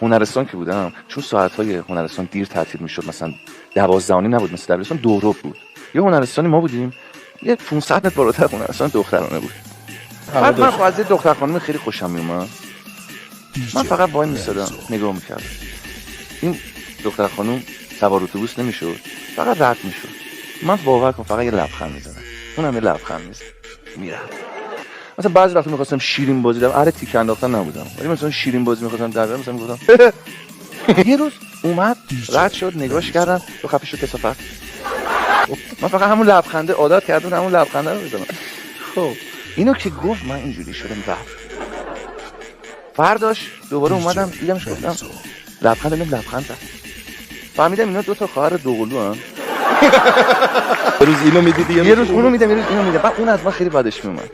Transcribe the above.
هنرستان که بودم، چون ساعت‌های هنرستان دیر تعطیل میشد، مثلا 12 نبود مثل دبیرستان، دو بود. یه هنرستانی ما بودیم، یه 500 متر بالاتر هنرستان دخترانه بود. بعد من از دختر خانم خیلی خوشم میومد. من فقط وای میستادم نگاه میکردم. این دختر خانم سوار اتوبوس نمیشد، فقط رد میشد. من باور کن فقط یه لبخند میزدم، اونم یه لبخند میزد میرفت. مثلا بعضی وقتا می‌خواستم شیرین بازی در آره تیک انداختن نبودم، ولی مثلا شیرین بازی می‌خواستم در بیارم، مثلا میگفتم یه روز اومد رد شد، نگاهش کردم تو خفه شد کثافت. من فقط همون لبخنده عادت کردم، همون لبخنده رو می‌زدم. خب اینو که گفت من اینجوری شدم رفت. فرداش دوباره اومدم دیدمش، گفتم لبخند زد. فهمیدم اینا دو تا خواهر دوقلو ان. یه روز اینو میدیدی یه روز اونو میدم، یه روز اینو میدم. بعد اون از من خیلی بدش میومد.